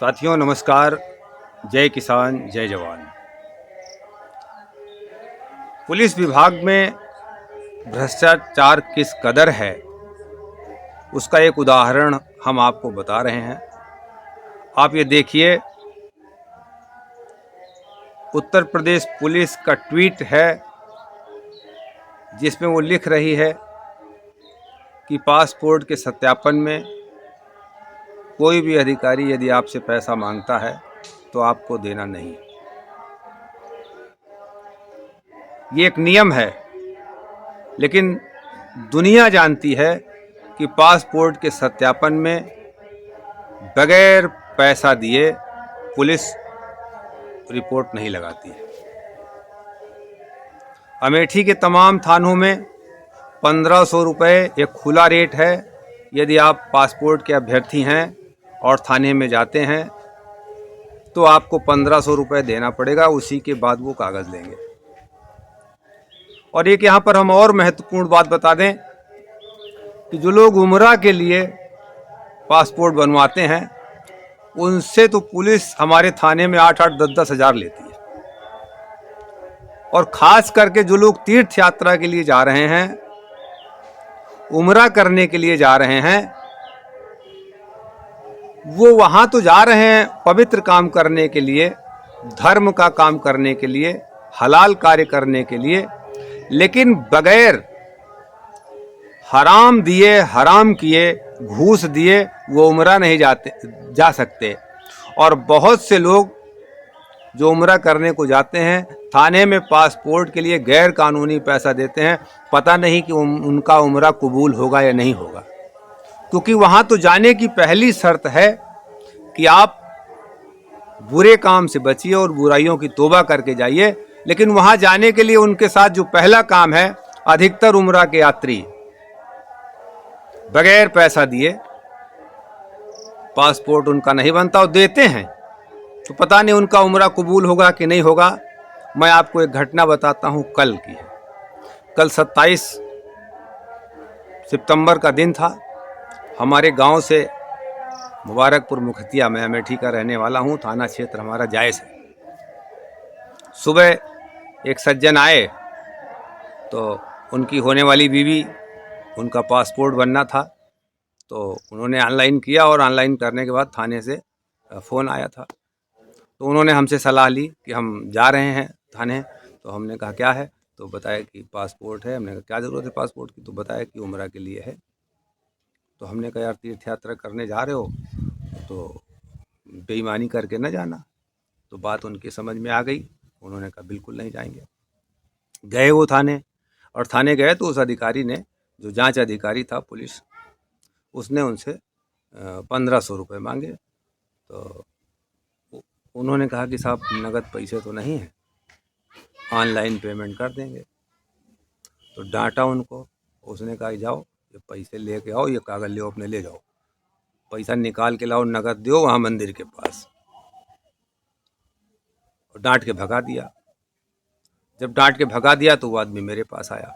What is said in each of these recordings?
साथियों नमस्कार। जय किसान जय जवान। पुलिस विभाग में भ्रष्टाचार किस कदर है उसका एक उदाहरण हम आपको बता रहे हैं। आप ये देखिए, उत्तर प्रदेश पुलिस का ट्वीट है जिसमें वो लिख रही है कि पासपोर्ट के सत्यापन में कोई भी अधिकारी यदि आपसे पैसा मांगता है तो आपको देना नहीं। ये एक नियम है, लेकिन दुनिया जानती है कि पासपोर्ट के सत्यापन में बगैर पैसा दिए पुलिस रिपोर्ट नहीं लगाती है। अमेठी के तमाम थानों में 1500 रुपये एक खुला रेट है। यदि आप पासपोर्ट के अभ्यर्थी हैं और थाने में जाते हैं तो आपको 1500 रुपये देना पड़ेगा, उसी के बाद वो कागज़ लेंगे। और एक यहाँ पर हम और महत्वपूर्ण बात बता दें कि जो लोग उम्रा के लिए पासपोर्ट बनवाते हैं उनसे तो पुलिस हमारे थाने में 8-8, 10-10 हज़ार लेती है। और ख़ास करके जो लोग तीर्थ यात्रा के लिए जा रहे हैं, उम्रा करने के लिए जा रहे हैं, वो वहाँ तो जा रहे हैं पवित्र काम करने के लिए, धर्म का काम करने के लिए, हलाल कार्य करने के लिए, लेकिन बगैर हराम दिए, हराम किए, घूस दिए वो उम्रा नहीं जा सकते। और बहुत से लोग जो उम्रा करने को जाते हैं थाने में पासपोर्ट के लिए गैर कानूनी पैसा देते हैं। पता नहीं कि उनका उम्रा कबूल होगा या नहीं होगा, क्योंकि वहाँ तो जाने की पहली शर्त है कि आप बुरे काम से बचिए और बुराइयों की तौबा करके जाइए। लेकिन वहाँ जाने के लिए उनके साथ जो पहला काम है, अधिकतर उम्रा के यात्री बगैर पैसा दिए पासपोर्ट उनका नहीं बनता और देते हैं तो पता नहीं उनका उम्रा कबूल होगा कि नहीं होगा। मैं आपको एक घटना बताता हूँ, कल की है। कल 27 सितंबर का दिन था। हमारे गांव से मुबारकपुर मुखतिया, मैं अमेठी का रहने वाला हूँ, थाना क्षेत्र हमारा जायस है। सुबह एक सज्जन आए तो उनकी होने वाली बीवी, उनका पासपोर्ट बनना था तो उन्होंने ऑनलाइन किया और ऑनलाइन करने के बाद थाने से फ़ोन आया था। तो उन्होंने हमसे सलाह ली कि हम जा रहे हैं थाने। तो हमने कहा क्या है, तो बताया कि पासपोर्ट है। हमने कहा क्या ज़रूरत है पासपोर्ट की, तो बताया कि उम्रा के लिए है। तो हमने कहा यार तीर्थ यात्रा करने जा रहे हो तो बेईमानी करके न जाना। तो बात उनकी समझ में आ गई। उन्होंने कहा बिल्कुल नहीं जाएंगे। गए वो थाने, और थाने गए तो उस अधिकारी ने, जो जांच अधिकारी था पुलिस, उसने उनसे 1500 रुपये मांगे। तो उन्होंने कहा कि साहब नगद पैसे तो नहीं हैं, ऑनलाइन पेमेंट कर देंगे। तो डांटा उनको। उसने कहा जाओ ये पैसे लेके आओ, ये कागज़ ले अपने ले जाओ, पैसा निकाल के लाओ, नगद दो वहाँ मंदिर के पास। और डांट के भगा दिया। जब डांट के भगा दिया तो वो आदमी मेरे पास आया।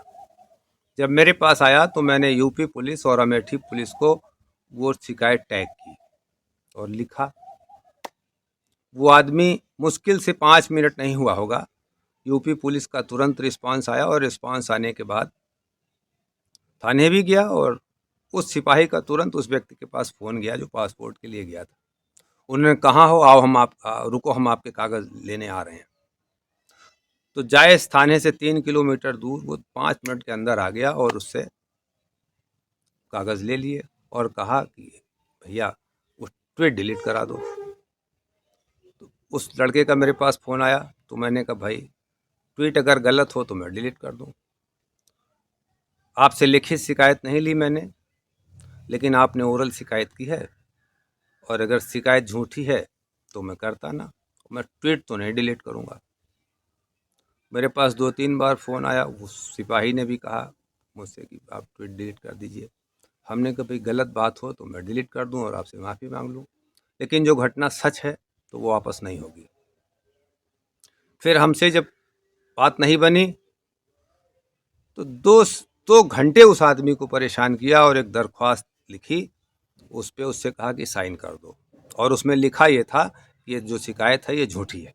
जब मेरे पास आया तो मैंने यूपी पुलिस और अमेठी पुलिस को वो शिकायत टैग की और लिखा। वो आदमी, मुश्किल से 5 मिनट नहीं हुआ होगा, यूपी पुलिस का तुरंत रिस्पांस आया। और रिस्पांस आने के बाद थाने भी गया और उस सिपाही का तुरंत उस व्यक्ति के पास फ़ोन गया जो पासपोर्ट के लिए गया था। उन्होंने कहाँ हो, आओ हम रुको, हम आपके कागज़ लेने आ रहे हैं। तो जायस थाने से 3 किलोमीटर दूर वो 5 मिनट के अंदर आ गया और उससे कागज़ ले लिए और कहा कि भैया वो ट्वीट डिलीट करा दो। तो उस लड़के का मेरे पास फ़ोन आया तो मैंने कहा भाई ट्वीट अगर गलत हो तो मैं डिलीट कर दूं। आपसे लिखित शिकायत नहीं ली मैंने, लेकिन आपने ओरल शिकायत की है, और अगर शिकायत झूठी है तो मैं करता ना, मैं ट्वीट तो नहीं डिलीट करूंगा। मेरे पास 2-3 बार फ़ोन आया, उस सिपाही ने भी कहा मुझसे कि आप ट्वीट डिलीट कर दीजिए। हमने कहा भाई गलत बात हो तो मैं डिलीट कर दूं और आपसे माफ़ी मांग लूं, लेकिन जो घटना सच है तो वो वापस नहीं होगी। फिर हमसे जब बात नहीं बनी तो 2 घंटे उस आदमी को परेशान किया और एक दरख्वास्त लिखी, उस पर उससे कहा कि साइन कर दो। और उसमें लिखा ये था कि ये जो शिकायत है ये झूठी है।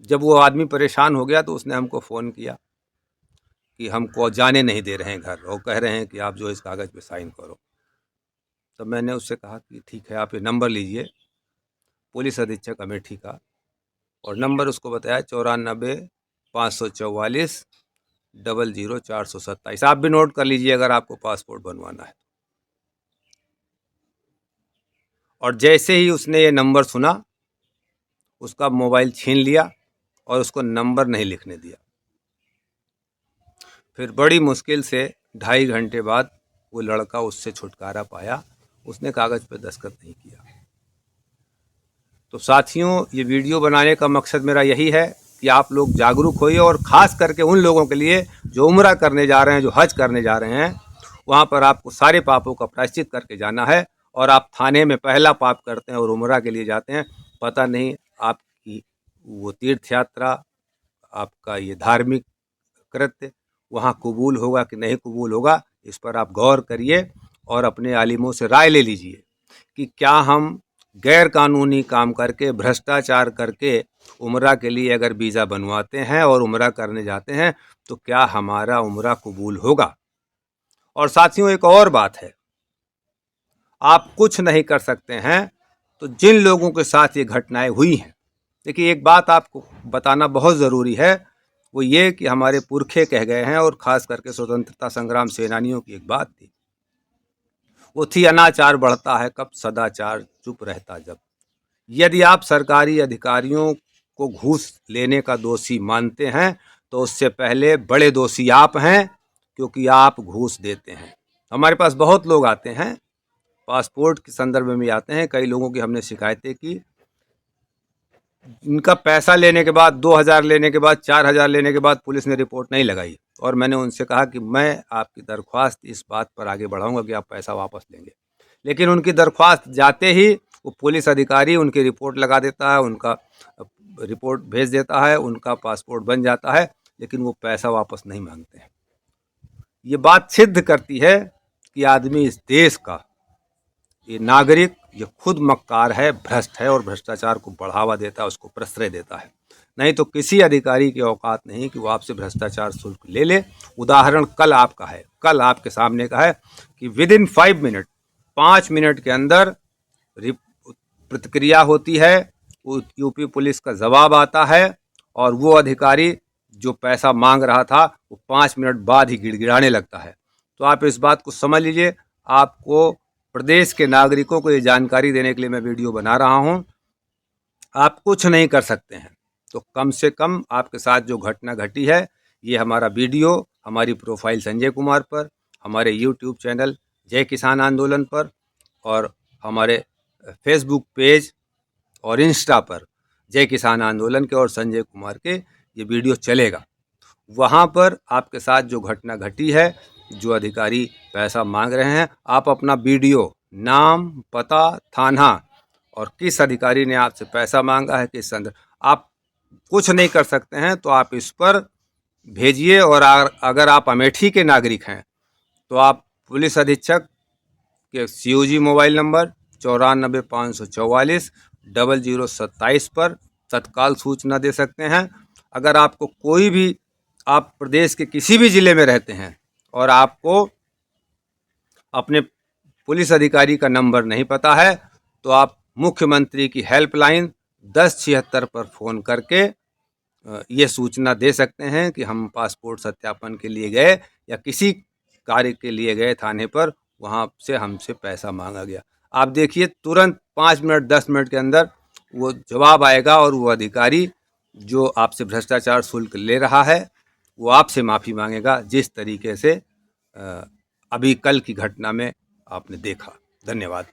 जब वो आदमी परेशान हो गया तो उसने हमको फ़ोन किया कि हमको जाने नहीं दे रहे हैं घर, और कह रहे हैं कि आप जो इस कागज़ पे साइन करो। तब मैंने उससे कहा कि ठीक है, आप ये नंबर लीजिए पुलिस अधीक्षक अमेठी का, और नंबर उसको बताया 94 544 00 427। आप भी नोट कर लीजिए अगर आपको पासपोर्ट बनवाना है। और जैसे ही उसने ये नंबर सुना, उसका मोबाइल छीन लिया और उसको नंबर नहीं लिखने दिया। फिर बड़ी मुश्किल से 2.5 घंटे बाद वो लड़का उससे छुटकारा पाया, उसने कागज़ पे दस्तखत नहीं किया। तो साथियों, ये वीडियो बनाने का मकसद मेरा यही है कि आप लोग जागरूक होइए, और ख़ास करके उन लोगों के लिए जो उम्रा करने जा रहे हैं, जो हज करने जा रहे हैं। वहाँ पर आपको सारे पापों का प्रायश्चित करके जाना है, और आप थाने में पहला पाप करते हैं और उम्रा के लिए जाते हैं। पता नहीं आपकी वो तीर्थ यात्रा, आपका ये धार्मिक कृत्य वहाँ कबूल होगा कि नहीं कबूल होगा। इस पर आप गौर करिए और अपने आलिमों से राय ले लीजिए कि क्या हम गैर कानूनी काम करके, भ्रष्टाचार करके उम्रा के लिए अगर वीज़ा बनवाते हैं और उम्रा करने जाते हैं तो क्या हमारा उम्रा कबूल होगा। और साथियों, एक और बात है, आप कुछ नहीं कर सकते हैं तो जिन लोगों के साथ ये घटनाएं हुई हैं, देखिए एक बात आपको बताना बहुत ज़रूरी है, वो ये कि हमारे पुरखे कह गए हैं, और ख़ास करके स्वतंत्रता संग्राम सेनानियों की एक बात थी, वो थी अनाचार बढ़ता है कब, सदाचार चुप रहता जब। यदि आप सरकारी अधिकारियों को घूस लेने का दोषी मानते हैं तो उससे पहले बड़े दोषी आप हैं, क्योंकि आप घूस देते हैं। हमारे पास बहुत लोग आते हैं, पासपोर्ट के संदर्भ में आते हैं, कई लोगों की हमने शिकायतें की। इनका पैसा लेने के बाद, 2,000 लेने के बाद, 4,000 लेने के बाद पुलिस ने रिपोर्ट नहीं लगाई, और मैंने उनसे कहा कि मैं आपकी दरख्वास्त इस बात पर आगे बढ़ाऊंगा कि आप पैसा वापस लेंगे। लेकिन उनकी दरख्वास्त जाते ही वो पुलिस अधिकारी उनकी रिपोर्ट लगा देता है, उनका रिपोर्ट भेज देता है, उनका पासपोर्ट बन जाता है, लेकिन वो पैसा वापस नहीं मांगते हैं। ये बात सिद्ध करती है कि आदमी इस देश का, ये नागरिक, ये खुद मक्कार है, भ्रष्ट है, और भ्रष्टाचार को बढ़ावा देता है, उसको प्रश्रय देता है। नहीं तो किसी अधिकारी की औकात नहीं कि वो आपसे भ्रष्टाचार शुल्क ले ले। उदाहरण कल आपका है, कल आपके सामने का है कि विदिन 5 मिनट, 5 मिनट के अंदर प्रतिक्रिया होती है, यूपी पुलिस का जवाब आता है, और वो अधिकारी जो पैसा मांग रहा था वो 5 मिनट बाद ही गिड़गिड़ाने लगता है। तो आप इस बात को समझ लीजिए। आपको, प्रदेश के नागरिकों को ये जानकारी देने के लिए मैं वीडियो बना रहा हूँ। आप कुछ नहीं कर सकते हैं तो कम से कम आपके साथ जो घटना घटी है, ये हमारा वीडियो हमारी प्रोफाइल संजय कुमार पर, हमारे यूट्यूब चैनल जय किसान आंदोलन पर, और हमारे फेसबुक पेज और इंस्टा पर जय किसान आंदोलन के और संजय कुमार के ये वीडियो चलेगा। वहाँ पर आपके साथ जो घटना घटी है, जो अधिकारी पैसा मांग रहे हैं, आप अपना वीडियो, नाम, पता, थाना, और किस अधिकारी ने आपसे पैसा मांगा है, किस संदर्भ, आप कुछ नहीं कर सकते हैं तो आप इस पर भेजिए। और अगर आप अमेठी के नागरिक हैं तो आप पुलिस अधीक्षक के COG मोबाइल नंबर 94 544 00 27 पर तत्काल सूचना दे सकते हैं। अगर आपको कोई भी, आप प्रदेश के किसी भी ज़िले में रहते हैं और आपको अपने पुलिस अधिकारी का नंबर नहीं पता है, तो आप मुख्यमंत्री की हेल्पलाइन 1076 पर फ़ोन करके ये सूचना दे सकते हैं कि हम पासपोर्ट सत्यापन के लिए गए या किसी कार्य के लिए गए थाने पर, वहाँ से हमसे पैसा मांगा गया। आप देखिए, तुरंत 5 मिनट 10 मिनट के अंदर वो जवाब आएगा, और वो अधिकारी जो आपसे भ्रष्टाचार शुल्क ले रहा है वो आपसे माफ़ी मांगेगा, जिस तरीके से अभी कल की घटना में आपने देखा। धन्यवाद।